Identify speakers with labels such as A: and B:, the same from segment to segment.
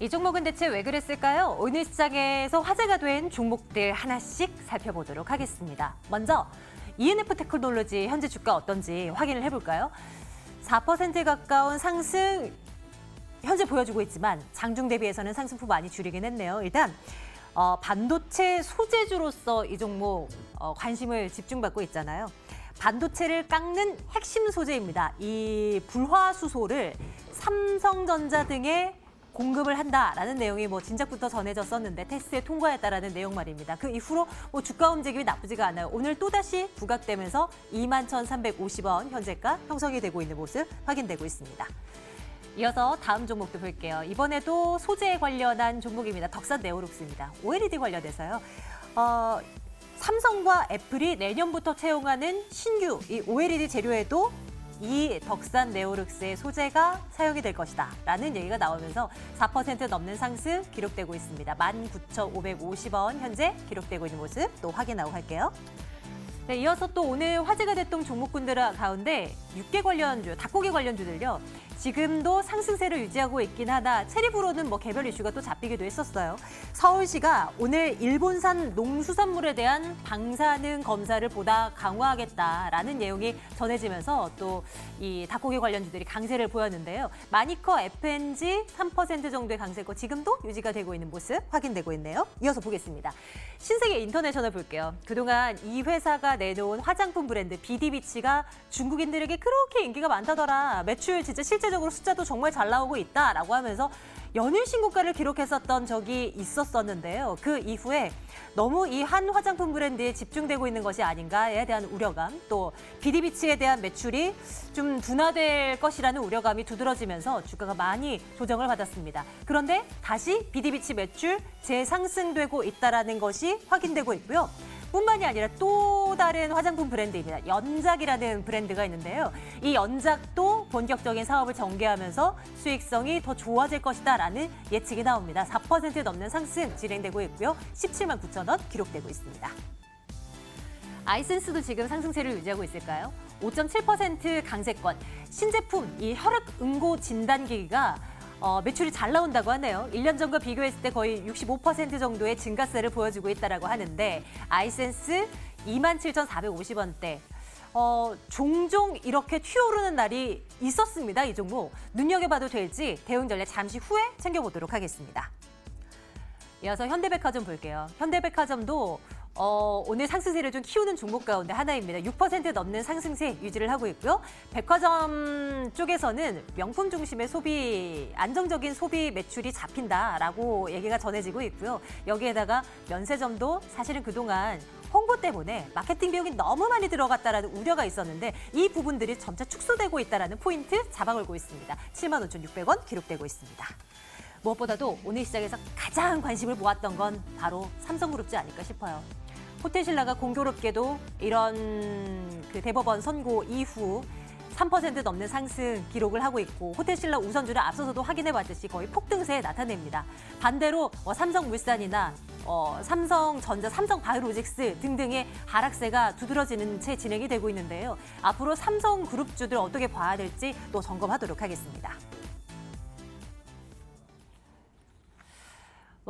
A: 이 종목은 대체 왜 그랬을까요? 오늘 시장에서 화제가 된 종목들 하나씩 살펴보도록 하겠습니다. 먼저 ENF 테크놀로지 현재 주가 어떤지 확인을 해볼까요? 4% 가까운 상승 현재 보여주고 있지만 장중 대비해서는 상승폭 많이 줄이긴 했네요. 일단 반도체 소재주로서 이 종목 관심을 집중받고 있잖아요. 반도체를 깎는 핵심 소재입니다. 이 불화수소를 삼성전자 등에 공급을 한다라는 내용이 진작부터 전해졌었는데 테스트에 통과했다라는 내용 말입니다. 그 이후로 주가 움직임이 나쁘지가 않아요. 오늘 또다시 부각되면서 21,350원 현재가 형성이 되고 있는 모습 확인되고 있습니다. 이어서 다음 종목도 볼게요. 이번에도 소재에 관련한 종목입니다. 덕산 네오룩스입니다. OLED 관련해서요. 삼성과 애플이 내년부터 채용하는 신규 이 OLED 재료에도 이 덕산 네오룩스의 소재가 사용이 될 것이다 라는 얘기가 나오면서 4% 넘는 상승 기록되고 있습니다. 19,550원 현재 기록되고 있는 모습 또 확인하고 갈게요. 네, 이어서 또 오늘 화제가 됐던 종목군들 가운데 육계 관련주, 닭고기 관련주들요. 지금도 상승세를 유지하고 있긴 하다. 체리브로는 개별 이슈가 또 잡히기도 했었어요. 서울시가 오늘 일본산 농수산물에 대한 방사능 검사를 보다 강화하겠다라는 내용이 전해지면서 또 이 닭고기 관련주들이 강세를 보였는데요. 마니커 F&G 3% 정도의 강세고 지금도 유지가 되고 있는 모습 확인되고 있네요. 이어서 보겠습니다. 신세계 인터내셔널 볼게요. 그동안 이 회사가 내놓은 화장품 브랜드 비디비치가 중국인들에게 그렇게 인기가 많다더라. 매출 진짜 실제적으로 숫자도 정말 잘 나오고 있다라고 하면서 연일 신고가를 기록했었던 적이 있었었는데요. 그 이후에 너무 이 한 화장품 브랜드에 집중되고 있는 것이 아닌가에 대한 우려감, 또 비디비치에 대한 매출이 좀 둔화될 것이라는 우려감이 두드러지면서 주가가 많이 조정을 받았습니다. 그런데 다시 비디비치 매출 재상승되고 있다는 것이 확인되고 있고요. 뿐만이 아니라 또 다른 화장품 브랜드입니다. 연작이라는 브랜드가 있는데요. 이 연작도 본격적인 사업을 전개하면서 수익성이 더 좋아질 것이다라는 예측이 나옵니다. 4% 넘는 상승 진행되고 있고요. 17만 9천 원 기록되고 있습니다. 아이센스도 지금 상승세를 유지하고 있을까요? 5.7% 강세권, 신제품 이 혈액 응고 진단기기가 매출이 잘 나온다고 하네요. 1년 전과 비교했을 때 거의 65% 정도의 증가세를 보여주고 있다고 하는데 아이센스 27,450원대. 종종 이렇게 튀어오르는 날이 있었습니다. 이 종목. 눈여겨봐도 될지 대응 전략 잠시 후에 챙겨보도록 하겠습니다. 이어서 현대백화점 볼게요. 현대백화점도 오늘 상승세를 좀 키우는 종목 가운데 하나입니다. 6% 넘는 상승세 유지를 하고 있고요. 백화점 쪽에서는 명품 중심의 소비, 안정적인 소비 매출이 잡힌다라고 얘기가 전해지고 있고요. 여기에다가 면세점도 사실은 그동안 홍보 때문에 마케팅 비용이 너무 많이 들어갔다라는 우려가 있었는데 이 부분들이 점차 축소되고 있다는 포인트 잡아걸고 있습니다. 75,600원 기록되고 있습니다. 무엇보다도 오늘 시장에서 가장 관심을 모았던 건 바로 삼성그룹지 아닐까 싶어요. 호텔신라가 공교롭게도 이런 대법원 선고 이후 3% 넘는 상승 기록을 하고 있고 호텔신라 우선주를 앞서서도 확인해봤듯이 거의 폭등세에 나타냅니다. 반대로 삼성물산이나 삼성전자, 삼성바이오로직스 등등의 하락세가 두드러지는 채 진행이 되고 있는데요. 앞으로 삼성그룹주들 어떻게 봐야 될지 또 점검하도록 하겠습니다.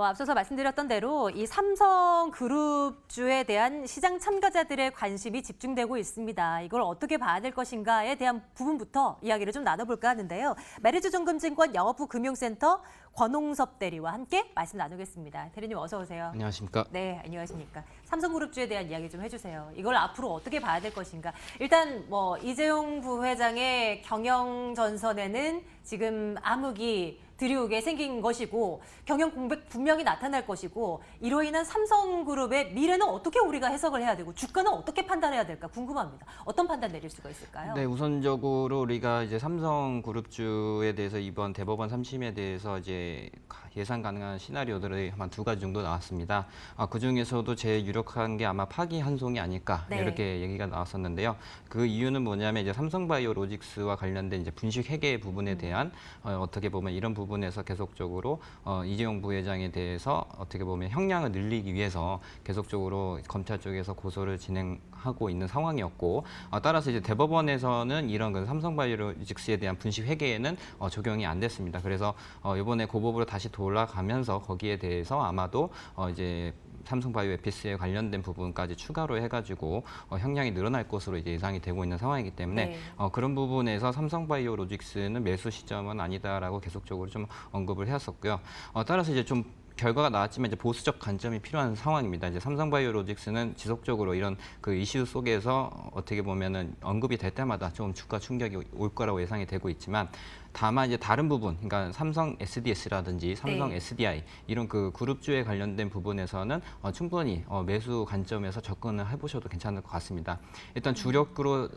A: 앞서서 말씀드렸던 대로 이 삼성그룹주에 대한 시장 참가자들의 관심이 집중되고 있습니다. 이걸 어떻게 봐야 될 것인가에 대한 부분부터 이야기를 좀 나눠볼까 하는데요. 메리츠증권증권 영업부 금융센터 권홍섭 대리와 함께 말씀 나누겠습니다. 대리님 어서 오세요.
B: 안녕하십니까?
A: 네, 안녕하십니까. 삼성그룹주에 대한 이야기 좀 해주세요. 이걸 앞으로 어떻게 봐야 될 것인가. 일단 이재용 부회장의 경영 전선에는 지금 암흑이 드리우게 생긴 것이고 경영 공백 분명히 나타날 것이고 이로 인한 삼성그룹의 미래는 어떻게 우리가 해석을 해야 되고 주가는 어떻게 판단해야 될까 궁금합니다. 어떤 판단 내릴 수가 있을까요?
B: 네, 우선적으로 우리가 이제 삼성그룹주에 대해서 이번 대법원 3심에 대해서 이제 예상 가능한 시나리오들이 한 두 가지 정도 나왔습니다. 그 중에서도 제일 유력한 게 아마 파기 환송이 아닐까 이렇게 얘기가 나왔었는데요. 그 이유는 뭐냐면 이제 삼성바이오로직스와 관련된 이제 분식 회계 부분에 대한 어떻게 보면 이런 부분에서 계속적으로 이재용 부회장에 대해서 어떻게 보면 형량을 늘리기 위해서 계속적으로 검찰 쪽에서 고소를 진행 하고 있는 상황이었고 따라서 이제 대법원에서는 이런 그 삼성바이오로직스에 대한 분식 회계에는 적용이 안 됐습니다. 그래서 이번에 고법으로 다시 돌아가면서 거기에 대해서 아마도 이제 삼성바이오에피스에 관련된 부분까지 추가로 해가지고 형량이 늘어날 것으로 이제 예상이 되고 있는 상황이기 때문에
A: 네.
B: 그런 부분에서 삼성바이오로직스는 매수 시점은 아니다라고 계속적으로 좀 언급을 해왔었고요. 따라서 이제 좀 결과가 나왔지만 이제 보수적 관점이 필요한 상황입니다. 이제 삼성바이오로직스는 지속적으로 이런 그 이슈 속에서 어떻게 보면은 언급이 될 때마다 좀 주가 충격이 올 거라고 예상이 되고 있지만 다만 이제 다른 부분, 그러니까 삼성 SDS라든지 삼성
A: 네.
B: SDI 이런 그 그룹주에 관련된 부분에서는 충분히 매수 관점에서 접근을 해보셔도 괜찮을 것 같습니다. 일단 주력으로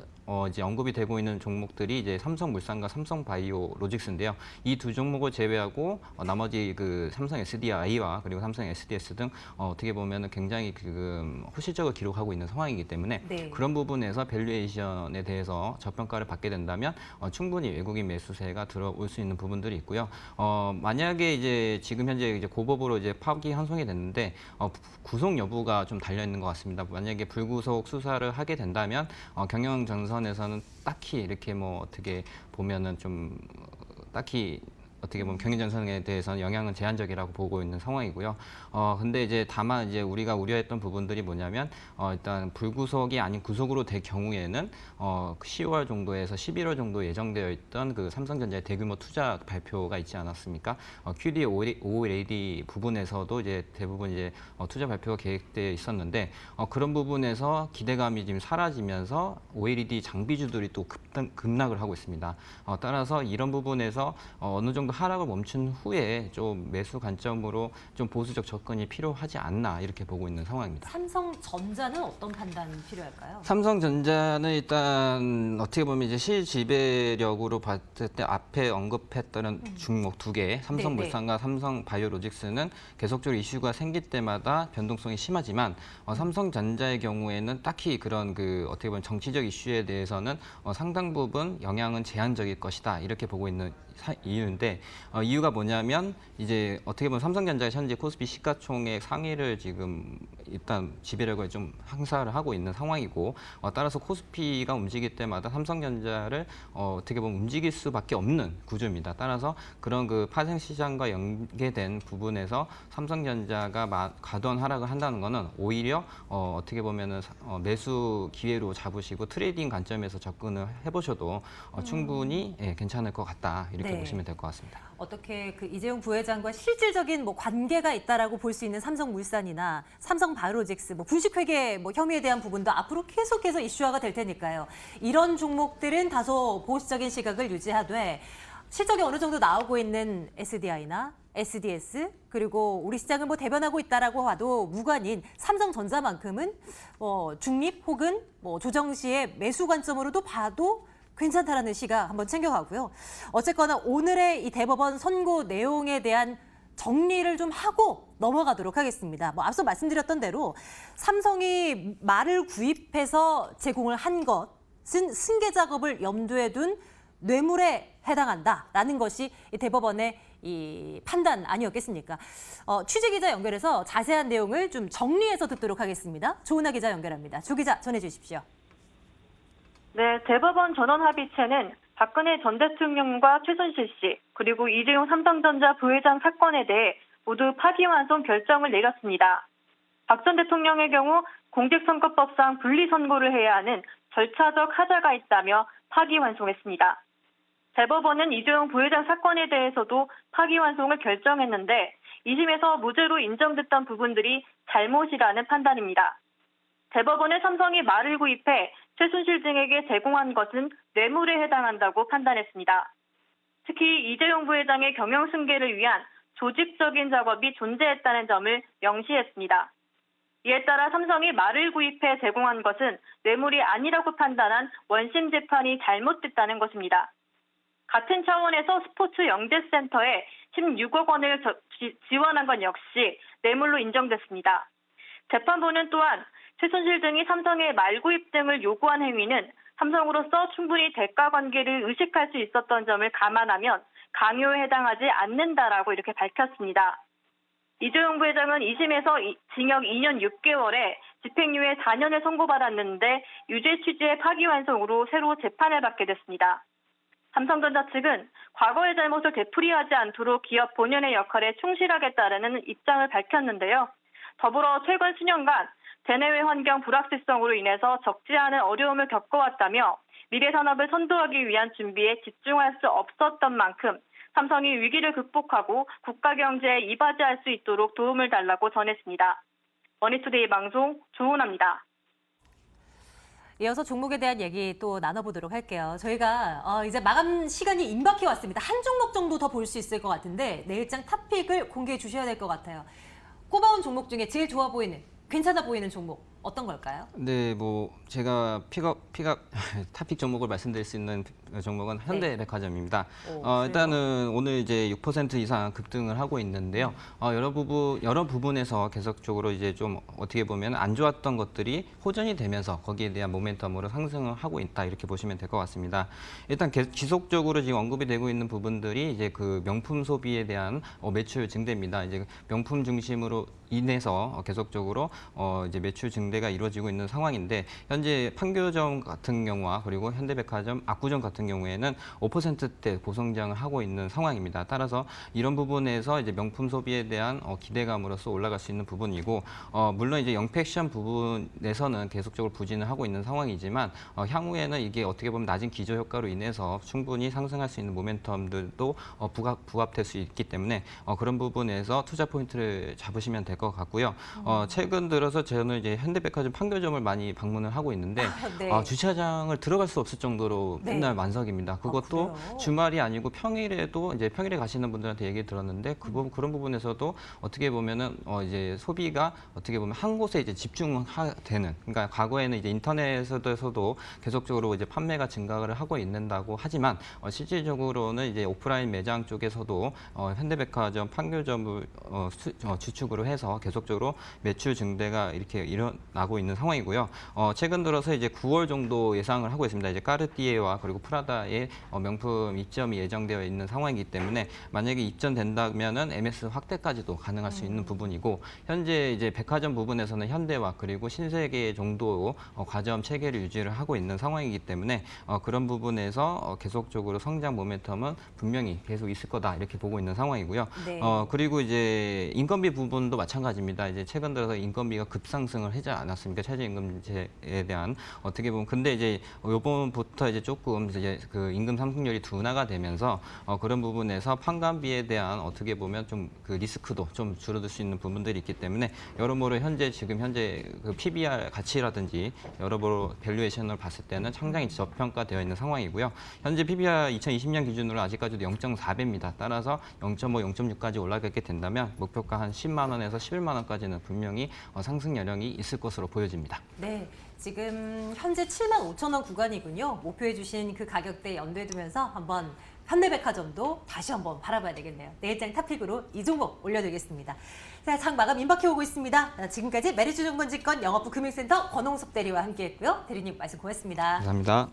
B: 이제 언급이 되고 있는 종목들이 이제 삼성물산과 삼성바이오로직스인데요. 이 두 종목을 제외하고 나머지 그 삼성 SDI와 그리고 삼성 SDS 등 어떻게 보면은 굉장히 그 호실적을 기록하고 있는 상황이기 때문에
A: 네.
B: 그런 부분에서 밸류에이션에 대해서 저평가를 받게 된다면 충분히 외국인 매수세가 들어올 수 있는 부분들이 있고요. 만약에 이제 지금 현재 이제 고법으로 이제 파기 환송이 됐는데 구속 여부가 좀 달려 있는 것 같습니다. 만약에 불구속 수사를 하게 된다면 경영 전선에서는 딱히 이렇게 뭐 어떻게 보면은 좀 딱히 어떻게 보면 경영 전선에 대해서는 영향은 제한적이라고 보고 있는 상황이고요. 근데 이제 다만 이제 우리가 우려했던 부분들이 뭐냐면 일단 불구속이 아닌 구속으로 될 경우에는 10월 정도에서 11월 정도 예정되어 있던 그 삼성전자의 대규모 투자 발표가 있지 않았습니까? QD OLED 부분에서도 이제 대부분 이제 투자 발표가 계획되어 있었는데 그런 부분에서 기대감이 지금 사라지면서 OLED 장비주들이 또 급락을 하고 있습니다. 따라서 이런 부분에서 어느 정도 하락을 멈춘 후에 좀 매수 관점으로 좀 보수적 접근이 필요하지 않나 이렇게 보고 있는 상황입니다.
A: 삼성전자는 어떤 판단이 필요할까요?
B: 삼성전자는 일단 어떻게 보면 이제 실지배력으로 봤을 때 앞에 언급했던 종목 두 개, 삼성물산과 삼성바이오로직스는 계속적으로 이슈가 생길 때마다 변동성이 심하지만 삼성전자의 경우에는 딱히 그런 그 어떻게 보면 정치적 이슈에 대해서는 상당 부분 영향은 제한적일 것이다 이렇게 보고 있는 이유인데 이유가 뭐냐면 이제 어떻게 보면 삼성전자가 현재 코스피 시가총액 상위를 지금 일단 지배력을 좀 행사를 하고 있는 상황이고 따라서 코스피가 움직일 때마다 삼성전자를 어떻게 보면 움직일 수밖에 없는 구조입니다. 따라서 그런 그 파생 시장과 연계된 부분에서 삼성전자가 과도한 하락을 한다는 것은 오히려 어떻게 보면은 매수 기회로 잡으시고 트레이딩 관점에서 접근을 해보셔도 충분히 괜찮을 것 같다 이렇게 보시면 될 것 같습니다.
A: 어떻게 그 이재용 부회장과 실질적인 뭐 관계가 있다라고 볼 수 있는 삼성물산이나 삼성바이오로직스 뭐 분식회계 뭐 혐의에 대한 부분도 앞으로 계속해서 이슈화가 될 테니까요. 이런 종목들은 다소 보수적인 시각을 유지하되 실적이 어느 정도 나오고 있는 SDI나 SDS 그리고 우리 시장을 뭐 대변하고 있다라고 봐도 무관인 삼성전자만큼은 중립 혹은 뭐 조정 시의 매수 관점으로도 봐도 괜찮다라는 시각 한번 챙겨가고요. 어쨌거나 오늘의 이 대법원 선고 내용에 대한 정리를 좀 하고 넘어가도록 하겠습니다. 뭐 앞서 말씀드렸던 대로 삼성이 말을 구입해서 제공을 한 것은 승계 작업을 염두에 둔 뇌물에 해당한다라는 것이 이 대법원의 이 판단 아니었겠습니까? 취재 기자 연결해서 자세한 내용을 좀 정리해서 듣도록 하겠습니다. 조은하 기자 연결합니다. 조 기자 전해주십시오.
C: 네, 대법원 전원합의체는 박근혜 전 대통령과 최순실 씨, 그리고 이재용 삼성전자 부회장 사건에 대해 모두 파기환송 결정을 내렸습니다. 박 전 대통령의 경우 공직선거법상 분리선고를 해야 하는 절차적 하자가 있다며 파기환송했습니다. 대법원은 이재용 부회장 사건에 대해서도 파기환송을 결정했는데 2심에서 무죄로 인정됐던 부분들이 잘못이라는 판단입니다. 대법원은 삼성이 말을 구입해 최순실 등에게 제공한 것은 뇌물에 해당한다고 판단했습니다. 특히 이재용 부회장의 경영 승계를 위한 조직적인 작업이 존재했다는 점을 명시했습니다. 이에 따라 삼성이 말을 구입해 제공한 것은 뇌물이 아니라고 판단한 원심 재판이 잘못됐다는 것입니다. 같은 차원에서 스포츠 영재센터에 16억 원을 지원한 건 역시 뇌물로 인정됐습니다. 재판부는 또한 최순실 등이 삼성의 말구입 등을 요구한 행위는 삼성으로서 충분히 대가 관계를 의식할 수 있었던 점을 감안하면 강요에 해당하지 않는다라고 이렇게 밝혔습니다. 이재용 부회장은 2심에서 징역 2년 6개월에 집행유예 4년을 선고받았는데 유죄 취지의 파기환송으로 새로 재판을 받게 됐습니다. 삼성전자 측은 과거의 잘못을 되풀이하지 않도록 기업 본연의 역할에 충실하겠다라는 입장을 밝혔는데요. 더불어 최근 수년간 대내외 환경 불확실성으로 인해서 적지 않은 어려움을 겪어왔다며 미래 산업을 선도하기 위한 준비에 집중할 수 없었던 만큼 삼성이 위기를 극복하고 국가 경제에 이바지할 수 있도록 도움을 달라고 전했습니다. 머니투데이 방송 조은아입니다.
A: 이어서 종목에 대한 얘기 또 나눠보도록 할게요. 저희가 이제 마감 시간이 임박해 왔습니다. 한 종목 정도 더 볼 수 있을 것 같은데 내일장 탑픽을 공개해 주셔야 될 것 같아요. 꼽아온 종목 중에 제일 좋아 보이는, 괜찮아 보이는 종목 어떤 걸까요?
B: 네, 뭐 제가 탑픽 종목을 말씀드릴 수 있는 종목은 현대백화점입니다. 일단은 오늘 이제 6% 이상 급등을 하고 있는데요. 여러 부분에서 계속적으로 이제 좀 어떻게 보면 안 좋았던 것들이 호전이 되면서 거기에 대한 모멘텀으로 상승을 하고 있다 이렇게 보시면 될 것 같습니다. 일단 지속적으로 지금 언급이 되고 있는 부분들이 이제 그 명품 소비에 대한 매출 증대입니다. 이제 명품 중심으로 인해서 계속적으로 이제 매출 증대가 이루어지고 있는 상황인데 현재 판교점 같은 경우와 그리고 현대백화점 압구점 같은 경우에는 5%대 고성장을 하고 있는 상황입니다. 따라서 이런 부분에서 이제 명품 소비에 대한 기대감으로서 올라갈 수 있는 부분이고 물론 이제 영패션 부분에서는 계속적으로 부진을 하고 있는 상황이지만 향후에는 이게 어떻게 보면 낮은 기저 효과로 인해서 충분히 상승할 수 있는 모멘텀들도 부합될 수 있기 때문에 그런 부분에서 투자 포인트를 잡으시면 될 것 같고요. 최근 들어서 저는 이제 현대백화점 판교점을 많이 방문을 하고 있는데
A: 네.
B: 주차장을 들어갈 수 없을 정도로 맨날 만석입니다. 그것도 주말이 아니고 평일에도 이제 평일에 가시는 분들한테 얘기 들었는데 그런 부분에서도 어떻게 보면은 이제 소비가 어떻게 보면 한 곳에 이제 집중되는, 그러니까 과거에는 이제 인터넷에서도 계속적으로 이제 판매가 증가를 하고 있는다고 하지만 실질적으로는 이제 오프라인 매장 쪽에서도 현대백화점 판교점을 주축으로 해서 계속적으로 매출 증대가 이렇게 일어나고 있는 상황이고요. 최근 들어서 이제 9월 정도 예상을 하고 있습니다. 이제 까르띠에와 그리고 프라다의 명품 입점이 예정되어 있는 상황이기 때문에 만약에 입점된다면은 MS 확대까지도 가능할 수 있는 부분이고 현재 이제 백화점 부분에서는 현대와 그리고 신세계 정도 과점 체계를 유지를 하고 있는 상황이기 때문에 그런 부분에서 계속적으로 성장 모멘텀은 분명히 계속 있을 거다 이렇게 보고 있는 상황이고요.
A: 네.
B: 그리고 이제 인건비 부분도 마찬가지입니다. 이제 최근 들어서 인건비가 급상승을 하지 않았습니까? 최저임금제에 대한 어떻게 보면 근데 이제 요번부터 이제 조금 이제 그 임금 상승률이 둔화가 되면서 그런 부분에서 판관비에 대한 어떻게 보면 좀 그 리스크도 좀 줄어들 수 있는 부분들이 있기 때문에 여러모로 지금 현재 그 PBR 가치라든지 여러모로 밸류에이션을 봤을 때는 상당히 저평가되어 있는 상황이고요. 현재 PBR 2020년 기준으로 아직까지도 0.4배입니다. 따라서 0.5, 0.6까지 올라가게 된다면 목표가 한 10만 원에서 11만 원까지는 분명히 상승 여력이 있을 것으로 보여집니다.
A: 네, 지금 현재 7만 5천 원 구간이군요. 목표해 주신 그 가격대 염두에 두면서 한번 현대백화점도 다시 한번 바라봐야 되겠네요. 내일장 탑픽으로 이 종목 올려드리겠습니다. 자, 장 마감 임박해 오고 있습니다. 지금까지 메리츠증권증권 영업부 금융센터 권홍섭 대리와 함께했고요. 대리님 말씀 고맙습니다.
B: 감사합니다.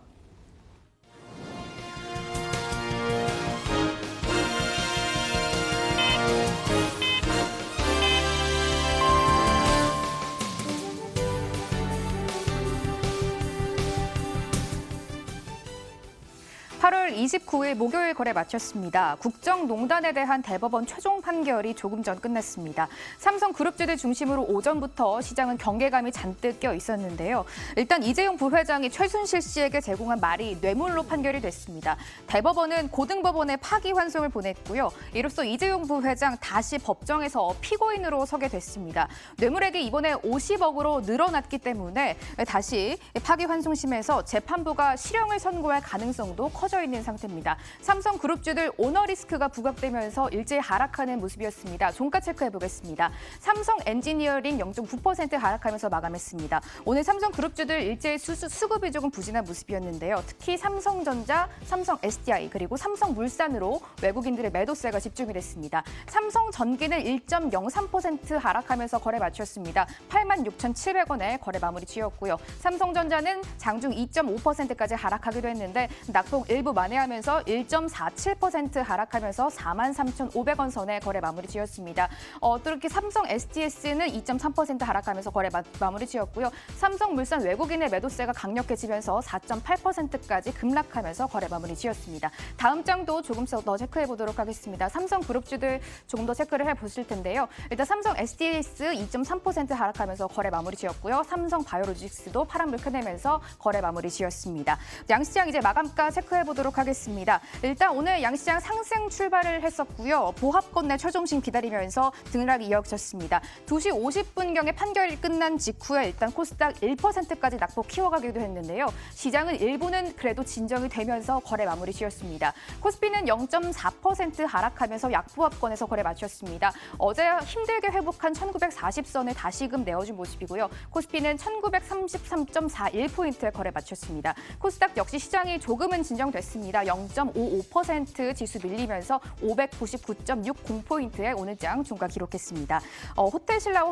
D: (8월 29일) 목요일 거래 마쳤습니다. 국정농단에 대한 대법원 최종 판결이 조금 전 끝났습니다. 삼성그룹주들 중심으로 오전부터 시장은 경계감이 잔뜩 껴 있었는데요. 일단 이재용 부회장이 최순실 씨에게 제공한 말이 뇌물로 판결이 됐습니다. 대법원은 고등법원에 파기환송을 보냈고요. 이로써 이재용 부회장 다시 법정에서 피고인으로 서게 됐습니다. 뇌물액이 이번에 50억으로 늘어났기 때문에 다시 파기환송심에서 재판부가 실형을 선고할 가능성도 커져 있는 상태입니다. 삼성그룹주들 오너 리스크가 부각되면서 일제히 하락하는 모습이었습니다. 종가 체크해보겠습니다. 삼성엔지니어링 0.9% 하락하면서 마감했습니다. 오늘 삼성그룹주들 일제히 수급이 조금 부진한 모습이었는데요. 특히 삼성전자, 삼성 SDI 그리고 삼성물산으로 외국인들의 매도세가 집중이 됐습니다. 삼성전기는 1.03% 하락하면서 거래 마쳤습니다. 86,700원에 거래 마무리 지었고요. 삼성전자는 장중 2.5%까지 하락하기도 했는데 낙폭 일부 만회하면서 1.47% 하락하면서 43,500원 선에 거래 마무리 지었습니다. 또 이렇게 삼성 STS는 2.3% 하락하면서 거래 마무리 지었고요. 삼성물산 외국인의 매도세가 강력해지면서 4.8%까지 급락하면서 거래 마무리 지었습니다. 다음 장도 조금 더 체크해 보도록 하겠습니다. 삼성그룹주들 조금 더 체크를 해보실 텐데요. 일단 삼성 STS 2.3% 하락하면서 거래 마무리 지었고요. 삼성 바이오로직스도 파란불 켜내면서 거래 마무리 지었습니다. 양시장 이제 마감가 체크해 보도록 하겠습니다. 일단 오늘 양시장 상승 출발을 했었고요. 보합권 내 최종심 기다리면서 등락이 이어졌습니다. 2시 50분경에 판결이 끝난 직후에 일단 코스닥 1%까지 낙폭 키워가기도 했는데요. 시장은 일부는 그래도 진정이 되면서 거래 마무리 지었습니다. 코스피는 0.4% 하락하면서 약보합권에서 거래 마쳤습니다. 어제 힘들게 회복한 1940선을 다시금 내어준 모습이고요. 코스피는 1933.41포인트에 거래 마쳤습니다. 코스닥 역시 시장이 조금은 진정됐습니다. 0.55% 지수 밀리면서 599.60포인트에 오늘 장 종가 기록했습니다. 호텔신라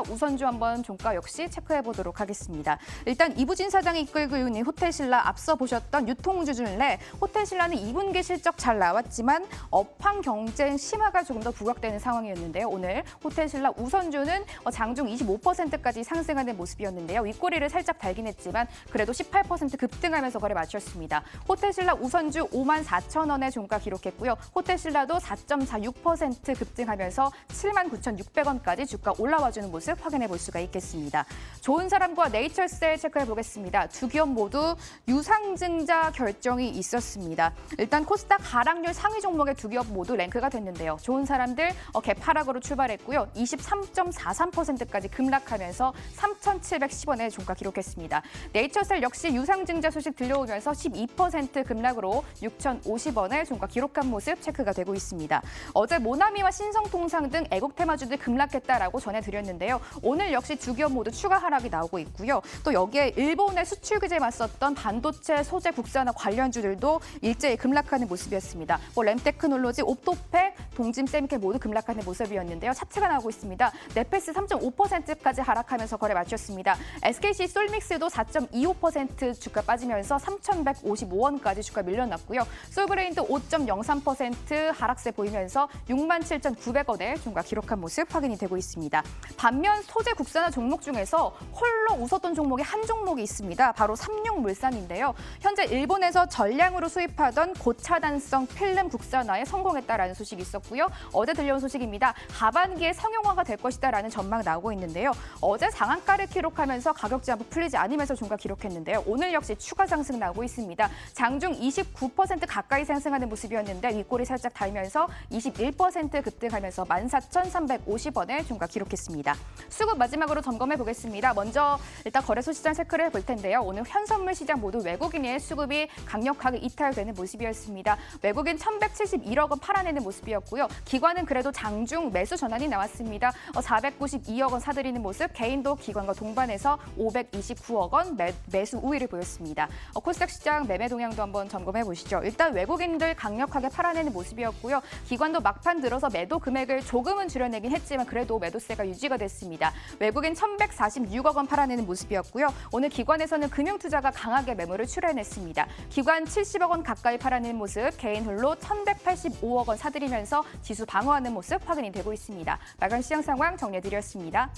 D: 우선주 한번 종가 역시 체크해 보도록 하겠습니다. 일단 이부진 사장이 이끌고 있는 호텔신라 앞서 보셨던 유통주 중에 호텔신라는 2분기 실적 잘 나왔지만 업황 경쟁 심화가 조금 더 부각되는 상황이었는데요. 오늘 호텔신라 우선주는 장중 25%까지 상승하는 모습이었는데요. 윗꼬리를 살짝 달긴 했지만 그래도 18% 급등하면서 거래 마쳤습니다. 호텔신라 우선주 54,000원에 종가 기록했고요. 호텔신라도 4.46% 급등하면서 79,600원까지 주가 올라와주는 모습 확인해 볼 수가 있겠습니다. 좋은 사람과 네이처셀 체크해 보겠습니다. 두 기업 모두 유상증자 결정이 있었습니다. 일단 코스닥 하락률 상위 종목의 두 기업 모두 랭크가 됐는데요. 좋은 사람들 갭 하락으로 출발했고요. 23.43%까지 급락하면서 3,710원에 종가 기록했습니다. 네이처셀 역시 유상증자 소식 들려오면서 12% 급락으로 6,050원에 종가 기록한 모습 체크가 되고 있습니다. 어제 모나미와 신성통상 등 애국 테마주들 급락했다라고 전해드렸는데요. 오늘 역시 두 기업 모두 추가 하락이 나오고 있고요. 또 여기에 일본의 수출 규제에 맞섰던 반도체 소재 국산화 관련주들도 일제히 급락하는 모습이었습니다. 램테크놀로지, 옵토팩, 동진 세미켈 모두 급락하는 모습이었는데요. 차트가 나오고 있습니다. 네페스 3.5%까지 하락하면서 거래 마쳤습니다. SKC 솔믹스도 4.25% 주가 빠지면서 3,155원까지 주가 밀려났고요. 솔브레인도 5.03% 하락세 보이면서 67,900원에 종가 기록한 모습 확인이 되고 있습니다. 반면 소재 국산화 종목 중에서 홀로 웃었던 종목이 한 종목이 있습니다. 바로 삼육물산인데요. 현재 일본에서 전량으로 수입하던 고차단성 필름 국산화에 성공했다라는 소식이 있었고요. 어제 들려온 소식입니다. 하반기에 상용화가 될 것이다라는 전망 나오고 있는데요. 어제 상한가를 기록하면서 가격 제한부 풀리지 않으면서 종가 기록했는데요. 오늘 역시 추가 상승 나오고 있습니다. 장중 29% 가까이 상승하는 모습이었는데 윗골이 살짝 달면서 21% 급등하면서 14,350원에 종가 기록했습니다. 수급 마지막으로 점검해 보겠습니다. 먼저 일단 거래소 시장 체크를 해볼 텐데요. 오늘 현선물 시장 모두 외국인의 수급이 강력하게 이탈되는 모습이었습니다. 외국인 1,171억 원 팔아내는 모습이었고요. 기관은 그래도 장중 매수 전환이 나왔습니다. 492억 원 사들이는 모습, 개인도 기관과 동반해서 529억 원 매수 우위를 보였습니다. 코스닥 시장 매매 동향도 한번 점검해 보시죠. 일단 외국인들 강력하게 팔아내는 모습이었고요. 기관도 막판 들어서 매도 금액을 조금은 줄여내긴 했지만 그래도 매도세가 유지가 됐습니다. 외국인 1,146억 원 팔아내는 모습이었고요. 오늘 기관에서는 금융투자가 강하게 매물을 출연했습니다. 기관 70억 원 가까이 팔아내는 모습, 개인 홀로 1,185억 원 사들이면서 지수 방어하는 모습 확인이 되고 있습니다. 마감 시장 상황 정리해드렸습니다.